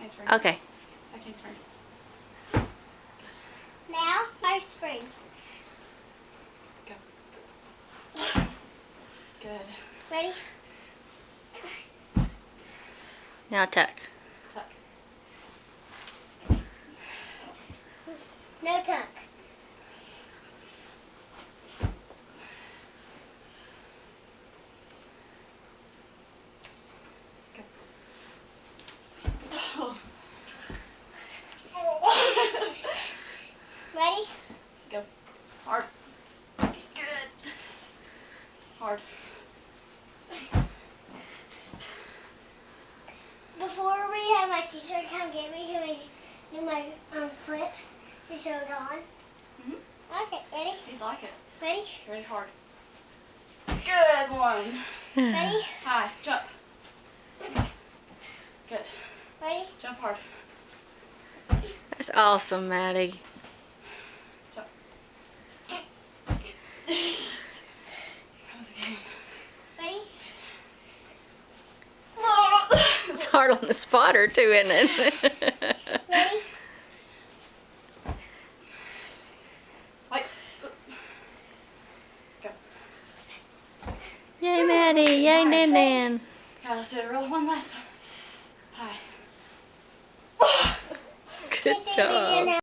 Backhand's turn. Okay. Backhand's turn. Now, my spring. Go. Good. Ready? Now tuck. Tuck. No tuck. Go. Ready? Go. Hard. Good. Hard. Before we have my teacher come get me, can we do my flips to show it on? Mhm. Okay, ready? You like it. Ready? Very hard. Good one. Ready? High. Jump. Good. Ready? Jump hard. That's awesome, Maddie. Jump. That was a good one. Ready? It's hard on the spotter too, isn't it? Ready? Like. Go. Yay, Maddie. Yay, Nan Nan. Okay, let's do it. Roll one last one. High. Good Can I say it again job. now?